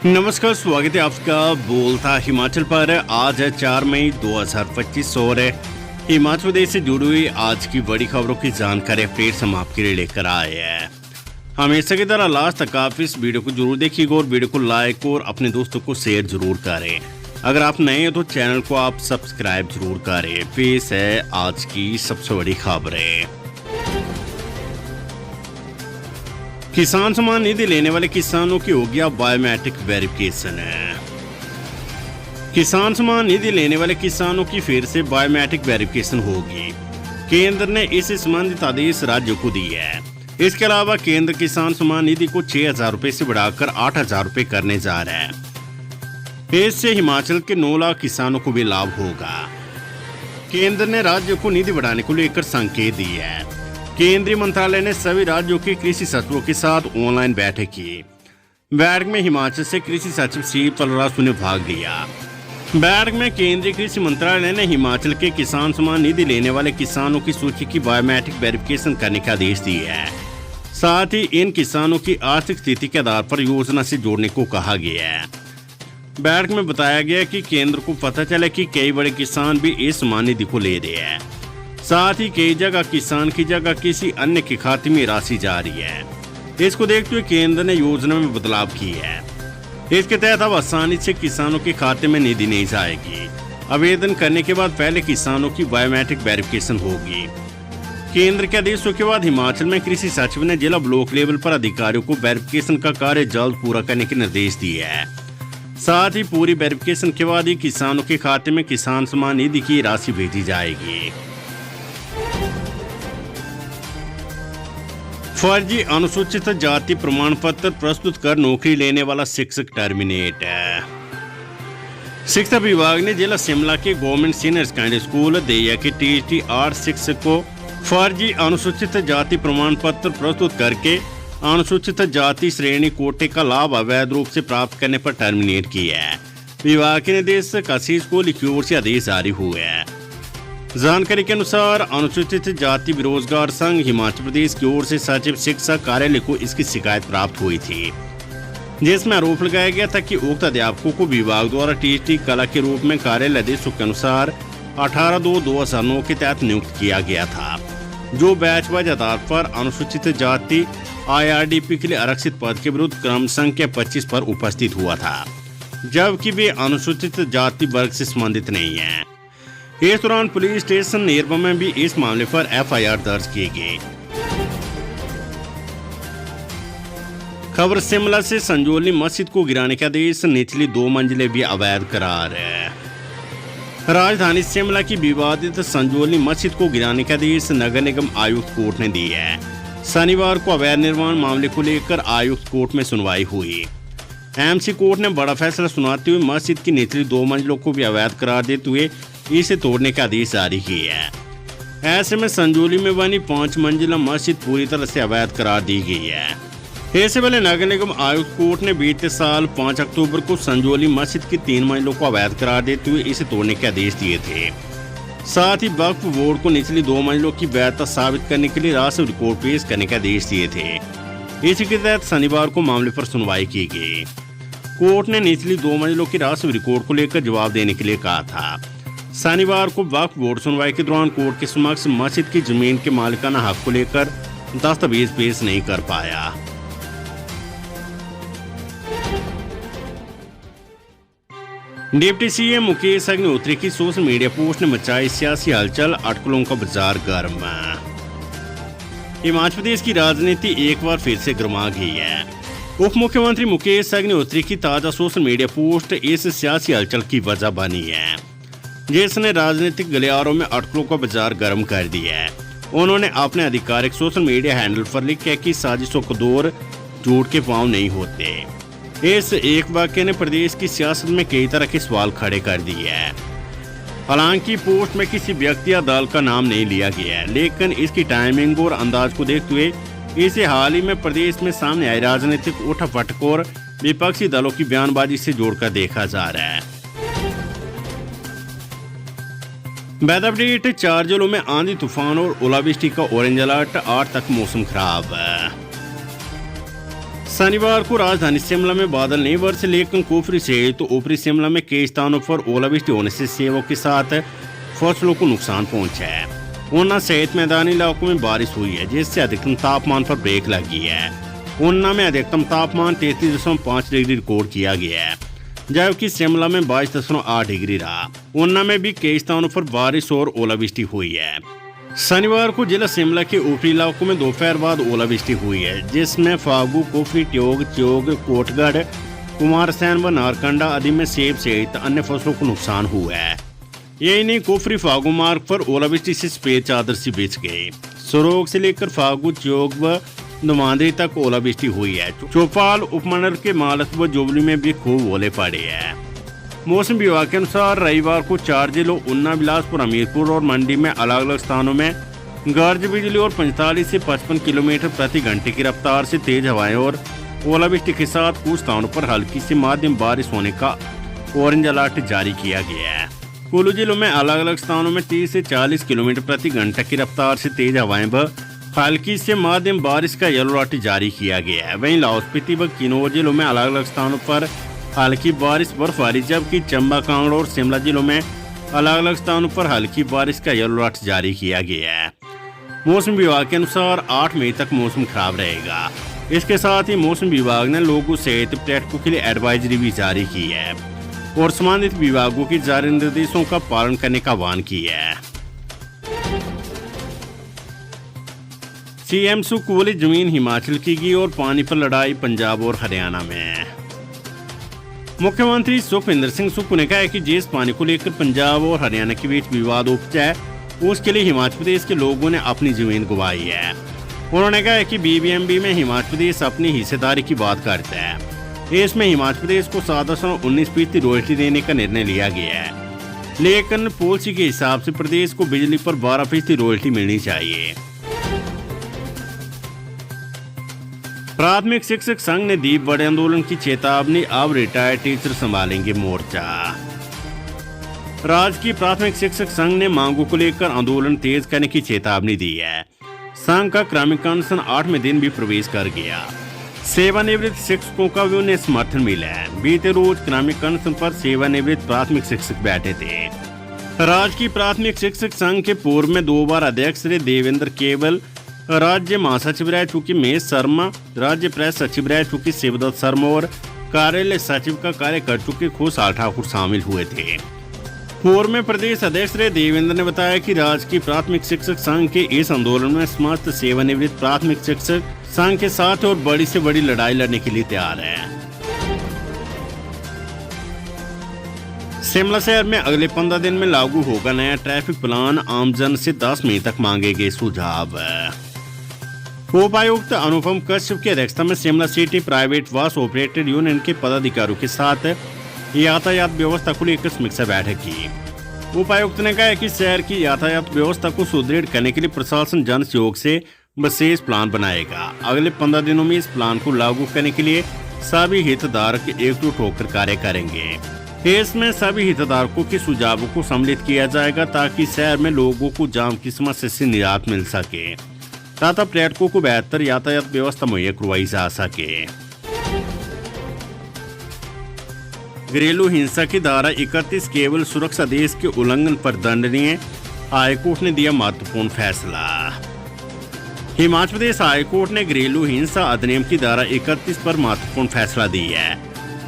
नमस्कार, स्वागत है आपका बोलता हिमाचल पर। आज है 4 मई 2025 और हिमाचल प्रदेश से जुड़ी हुई आज की बड़ी खबरों की जानकारी अपडेट्स हम आपके लिए लेकर आए हैं। हमेशा की तरह लास्ट तक आप इस वीडियो को जरूर देखिएगा और वीडियो को लाइक और अपने दोस्तों को शेयर जरूर करें। अगर आप नए हैं तो चैनल को आप सब्सक्राइब जरूर करें। पेश है आज की सबसे बड़ी खबरें। किसान सम्मान निधि लेने वाले किसानों की हो गया बायोमेट्रिक वेरिफिकेशन। किसान सम्मान निधि लेने वाले किसानों की फिर से बायोमेट्रिक वेरिफिकेशन होगी। केंद्र ने इस संबंधित आदेश राज्यों को दिए है। इसके अलावा केंद्र किसान सम्मान निधि को 6,000 रुपए से बढ़ाकर 8,000 रुपए करने जा रहा है। इससे हिमाचल के 9 लाख किसानों को भी लाभ होगा। केंद्र ने राज्यों को निधि बढ़ाने को लेकर संकेत दिए है। केंद्रीय मंत्रालय ने सभी राज्यों के कृषि सचिवों के साथ ऑनलाइन बैठक की। बैठक में हिमाचल से कृषि सचिव सी पलरासु ने भाग लिया। बैठक में केंद्रीय कृषि मंत्रालय ने हिमाचल के किसान सम्मान निधि लेने वाले किसानों की सूची की बायोमेट्रिक वेरिफिकेशन करने के आदेश दिए हैं। साथ ही इन किसानों की आर्थिक स्थिति के आधार पर योजना से जोड़ने को कहा गया है। बैठक में बताया गया कि केंद्र को पता चला कि कई बड़े किसान भी इस सम्मान निधि को ले रहे हैं। साथ ही कई जगह किसान की जगह किसी अन्य के खाते में राशि जा रही है। इसको देखते हुए केंद्र ने योजना में बदलाव किया है। इसके तहत अब आसानी से किसानों के खाते में निधि नहीं जाएगी। आवेदन करने के बाद पहले किसानों की बायोमेट्रिक वेरिफिकेशन होगी। केंद्र के आदेशों के बाद हिमाचल में कृषि सचिव ने जिला ब्लॉक लेवल पर अधिकारियों को वेरिफिकेशन का कार्य जल्द पूरा करने के निर्देश दिए हैं। साथ ही पूरी वेरिफिकेशन के बाद ही किसानों के खाते में किसान सम्मान निधि की राशि भेजी जाएगी। फर्जी अनुसूचित जाति प्रमाण पत्र प्रस्तुत कर नौकरी लेने वाला शिक्षक टर्मिनेट है। शिक्षा विभाग ने जिला शिमला के गवर्नमेंट सीनियर सेकेंडरी स्कूल देया के TTR शिक्षक को फर्जी अनुसूचित जाति प्रमाण पत्र प्रस्तुत करके अनुसूचित जाति श्रेणी कोटे का लाभ अवैध रूप से प्राप्त करने पर टर्मिनेट किया है। विभाग के निदेशक आशीष कोहली की ओर से आदेश जारी हुए हैं। जानकारी के अनुसार अनुसूचित जाति बेरोजगार संघ हिमाचल प्रदेश की ओर से सचिव शिक्षा कार्यालय को इसकी शिकायत प्राप्त हुई थी, जिसमें आरोप लगाया गया था कि उक्त अध्यापकों को विभाग द्वारा TT कला के रूप में कार्यालय आदेशों के अनुसार 18/2/2009 के तहत नियुक्त किया गया था, जो बैच वाइज आधार पर अनुसूचित जाति IRDP के लिए आरक्षित पद के विरुद्ध क्रम संख्या 25 पर उपस्थित हुआ था, जबकि वे अनुसूचित जाति वर्ग से संबंधित नहीं है। इस दौरान पुलिस स्टेशन नेरवा में भी इस मामले पर FIR दर्ज की गई। खबर शिमला से संजोली मस्जिद को गिराने का आदेश, निचली 2 मंजिलें भी अवैध करार है। राजधानी शिमला की विवादित संजोली मस्जिद को गिराने का आदेश नगर निगम आयुक्त कोर्ट ने दिया है। शनिवार को अवैध निर्माण मामले को लेकर आयुक्त कोर्ट में सुनवाई हुई। MC कोर्ट ने बड़ा फैसला सुनाते हुए मस्जिद की निचली 2 मंजिलों को भी अवैध करार देते हुए इसे तोड़ने का आदेश जारी किया है। ऐसे में संजोली में बनी 5 मंजिला मस्जिद पूरी तरह से अवैध करार दी गई है। इससे पहले नगर निगम आयुक्त कोर्ट ने बीते साल 5 अक्टूबर को संजोली मस्जिद की 3 मंजिलों को अवैध करार देते हुए इसे तोड़ने के आदेश दिए थे। साथ ही वक्फ बोर्ड को निचली 2 मंजिलों की वैधता साबित करने के लिए राशि रिकॉर्ड पेश करने के आदेश दिए थे। इसी के तहत शनिवार को मामले पर सुनवाई की गई। कोर्ट ने निचली 2 मंजिलों की राशि रिकॉर्ड को लेकर जवाब देने के लिए कहा था। शनिवार को वक्फ बोर्ड सुनवाई के दौरान कोर्ट के समक्ष मस्जिद की जमीन के मालिकाना हक को लेकर दस्तावेज पेश नहीं कर पाया। डिप्टी CM मुकेश अग्निहोत्री की सोशल मीडिया पोस्ट ने मचाई सियासी हलचल, अटकलों का बाजार गर्म। हिमाचल प्रदेश की राजनीति एक बार फिर से गर्मा गई है। उप मुख्यमंत्री मुकेश अग्निहोत्री की ताजा सोशल मीडिया पोस्ट इस सियासी हलचल की वजह बनी है, जिसने राजनीतिक गलियारों में अटकलों का बाजार गर्म कर दिया है। उन्होंने अपने आधिकारिक सोशल मीडिया हैंडल पर लिखा है कि साजिशों को दौर झूठ के पांव नहीं होते। इस एक वाक्य ने प्रदेश की सियासत में कई तरह के सवाल खड़े कर दिए हैं। हालांकि पोस्ट में किसी व्यक्ति या दल का नाम नहीं लिया गया है, लेकिन इसकी टाइमिंग और अंदाज को देखते हुए इसे हाल ही में प्रदेश में सामने आई राजनीतिक उठापटक और विपक्षी दलों की बयानबाजी से जोड़कर देखा जा रहा है। वेदर अपडेट, 4 जिलों में आंधी तूफान और ओलावृष्टि का ऑरेंज अलर्ट, 8 तक मौसम खराब। शनिवार को राजधानी शिमला में बादल नहीं बरसे, लेकिन कुफरी से तो ऊपरी शिमला में कई स्थानों पर ओलावृष्टि होने से सेबों के साथ फसलों को नुकसान पहुंचा है। ऊना सहित मैदानी इलाकों में बारिश हुई है, जिससे अधिकतम तापमान पर ब्रेक लगी है। ऊना में अधिकतम तापमान 33.5 डिग्री रिकॉर्ड किया गया है, जबकि शिमला में 22.8 डिग्री रहा। ऊना में भी कई स्थानों पर बारिश और ओलावृष्टि हुई है। शनिवार को जिला शिमला के ऊपरी इलाकों में दोपहर बाद ओलावृष्टि हुई है, जिसमें फागू, कुफरी, ट्योग, च्योग, कोटगढ़, कुमारसैन व नारकंडा आदि में सेब सहित अन्य फसलों को नुकसान हुआ है। यही नहीं, कुफरी फागू मार्ग पर ओलावृष्टि से सफेद चादर सी बिछ गई। सरोग से लेकर फागू, च्योग व नुमांदरी तक ओलावृष्टि हुई है। चौपाल उपमंडल के मालस व जोबली में भी खूब ओले पड़े हैं। मौसम विभाग के अनुसार रविवार को 4 जिलों ऊना, बिलासपुर, हमीरपुर और मंडी में अलग अलग स्थानों में गर्ज बिजली और 45 से 55 किलोमीटर प्रति घंटे की रफ्तार से तेज हवाएं और ओलावृष्टि के साथ कुछ स्थानों पर हल्की से मध्यम बारिश होने का ऑरेंज अलर्ट जारी किया गया है। कुल्लू जिलों में अलग अलग स्थानों में 30 से 40 किलोमीटर प्रति घंटे की रफ्तार से तेज हवाएं व हल्की से मध्यम बारिश का येलो अलर्ट जारी किया गया है। वहीं लाहौल स्पीति व किन्नौर जिलों में अलग अलग स्थानों पर हल्की बारिश, बर्फबारी, जबकि चंबा, कांगड़ा और शिमला जिलों में अलग अलग स्थानों पर हल्की बारिश का येलो अलर्ट जारी किया गया है। मौसम विभाग के अनुसार 8 मई तक मौसम खराब रहेगा। इसके साथ ही मौसम विभाग ने लोगों सहित पर्यटकों के लिए एडवाइजरी भी जारी की है और संबंधित विभागों के जारी निर्देशों का पालन करने का आह्वान किया है। सीएम सुख बोले, जमीन हिमाचल की गई और पानी पर लड़ाई पंजाब और हरियाणा में। मुख्यमंत्री सुखविंदर सिंह सुक्खू ने कहा है कि जिस पानी को लेकर पंजाब और हरियाणा के बीच विवाद उपजा है, उसके लिए हिमाचल प्रदेश के लोगों ने अपनी जमीन गंवाई है। उन्होंने कहा है कि बीबीएमबी में हिमाचल प्रदेश अपनी हिस्सेदारी की बात करता है। इसमें हिमाचल प्रदेश को 7.19% रॉयल्टी देने का निर्णय लिया गया है, लेकिन पॉलिसी के हिसाब से प्रदेश को बिजली पर 12% रॉयल्टी मिलनी चाहिए। प्राथमिक शिक्षक संघ ने दी बड़े आंदोलन की चेतावनी, अब रिटायर्ड टीचर संभालेंगे मोर्चा। राज्य की प्राथमिक शिक्षक संघ ने मांगों को लेकर आंदोलन तेज करने की चेतावनी दी है। संघ का क्रमिक अनशन 8वें दिन भी प्रवेश कर गया। सेवानिवृत्त शिक्षकों का भी उन्हें समर्थन मिला है। बीते रोज क्रमिक अनशन पर सेवानिवृत्त प्राथमिक शिक्षक बैठे थे। राज्य की प्राथमिक शिक्षक संघ के पूर्व में 2 बार अध्यक्ष रहे देवेंद्र केवल, राज्य महासचिव रह चुकी महेश शर्मा, राज्य प्रेस सचिव रह चुकी शिवदत्त शर्मा और कार्यालय सचिव का कार्य कर चुके खुशहाल ठाकुर शामिल हुए थे। पूर्व में प्रदेश अध्यक्ष रहे देवेंद्र ने बताया कि राज्य की प्राथमिक शिक्षक संघ के इस आंदोलन में समस्त सेवानिवृत्त प्राथमिक शिक्षक संघ के साथ और बड़ी से बड़ी लड़ाई लड़ने के लिए तैयार है। शिमला शहर में अगले 15 दिन में लागू होगा नया ट्रैफिक प्लान, आमजन से 10 मई तक मांगे गए सुझाव। उपायुक्त अनुपम कश्यप की अध्यक्षता में Shimla city private bus operator union के पदाधिकारियों के साथ यातायात व्यवस्था को लेकर समीक्षा बैठक की। उपायुक्त ने कहा कि शहर की यातायात व्यवस्था को सुदृढ़ करने के लिए प्रशासन जन सहयोग से विशेष प्लान बनाएगा। अगले 15 दिनों में इस प्लान को लागू करने के लिए सभी हितधारक एकजुट होकर कार्य करेंगे। इसमें सभी हितधारकों के सुझावों को सम्मिलित किया जाएगा ताकि शहर में लोगों को जाम की समस्या से निजात मिल सके तथा पर्यटकों को बेहतर यातायात व्यवस्था मुहैया करवाई जा सके। घरेलू हिंसा की धारा 31 केवल सुरक्षा देश के उल्लंघन पर दंडनीय, हाईकोर्ट ने दिया महत्वपूर्ण फैसला। हिमाचल प्रदेश हाईकोर्ट ने घरेलू हिंसा अधिनियम की धारा 31 पर महत्वपूर्ण फैसला दिया है।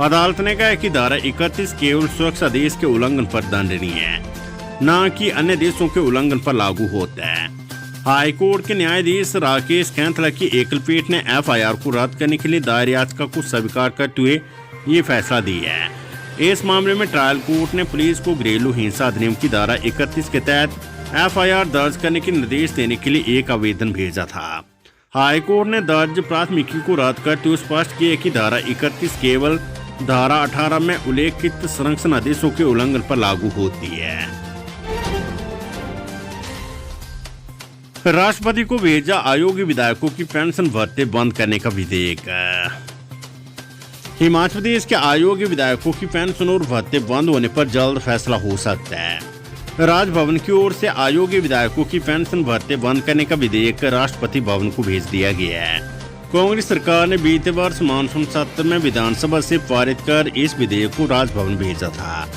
अदालत ने कहा कि धारा 31 केवल सुरक्षा देश के उल्लंघन पर दंडनीय है, न कि अन्य देशों के उल्लंघन पर लागू होता है। हाईकोर्ट के न्यायाधीश राकेश कैंथला की एकल पीठ ने एफआईआर को रद्द करने के लिए दायर याचिका को स्वीकार करते हुए ये फैसला दिया है। इस मामले में ट्रायल कोर्ट ने पुलिस को घरेलू हिंसा अधिनियम की धारा 31 के तहत एफआईआर दर्ज करने के निर्देश देने के लिए एक आवेदन भेजा था। हाईकोर्ट ने दर्ज प्राथमिकी को रद्द करते हुए स्पष्ट किया कि धारा 31 केवल धारा 18 में उल्लेखित संरक्षण आदेशों के उल्लंघन पर लागू होती है। राष्ट्रपति को भेजा अयोग्य विधायकों की पेंशन भत्ते बंद करने का विधेयक। हिमाचल प्रदेश के अयोग्य विधायकों की पेंशन और भत्ते बंद होने पर जल्द फैसला हो सकता है। राजभवन की ओर से अयोग्य विधायकों की पेंशन भत्ते बंद करने का विधेयक राष्ट्रपति भवन को भेज दिया गया है। कांग्रेस सरकार ने बीते वर्ष मानसून सत्र में विधानसभा से पारित कर इस विधेयक को राजभवन भेजा था।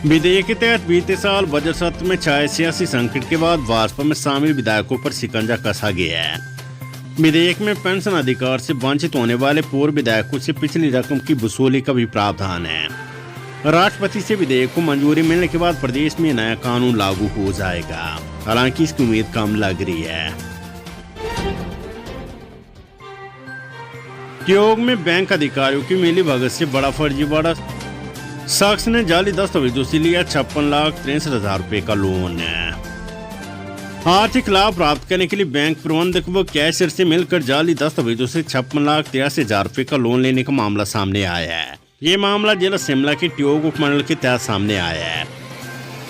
विधेयक के तहत बीते साल बजट सत्र में छाए सियासी संकट के बाद भाजपा में शामिल विधायकों पर शिकंजा कसा गया है। विधेयक में पेंशन अधिकार से वंचित होने वाले पूर्व विधायकों से पिछली रकम की वसूली का भी प्रावधान है। राष्ट्रपति से विधेयक को मंजूरी मिलने के बाद प्रदेश में नया कानून लागू हो जाएगा। हालांकि इसकी उम्मीद कम लग रही है। ट्योग में बैंक अधिकारियों की मिलीभगत से बड़ा फर्जीवाड़ा। शख्स ने जाली दस्तावेजों से लिया 56,63,000 रुपए का लोन। आर्थिक लाभ प्राप्त करने के लिए बैंक प्रबंधक व कैशियर से मिलकर जाली दस्तावेजों से 56,83,000 रुपए का लोन लेने का मामला सामने आया है। ये मामला जिला शिमला के ट्योग उपमंडल के तहत सामने आया है।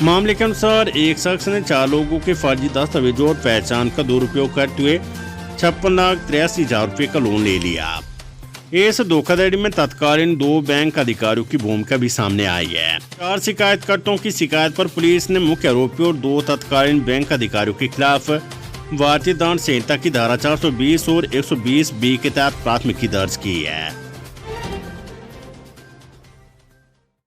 मामले के अनुसार एक शख्स ने 4 लोगों के फर्जी दस्तावेजों और पहचान का दुरुपयोग करते हुए 56,83,000 रुपए का लोन ले लिया। इस धोखाधड़ी में तत्कालीन 2 बैंक अधिकारियों की भूमिका भी सामने आई है। 4 शिकायतकर्ताओं की शिकायत पर पुलिस ने मुख्य आरोपी और 2 तत्कालीन बैंक अधिकारियों के खिलाफ भारतीय दंड संहिता की धारा 420 और 120 बी के तहत प्राथमिकी दर्ज की है।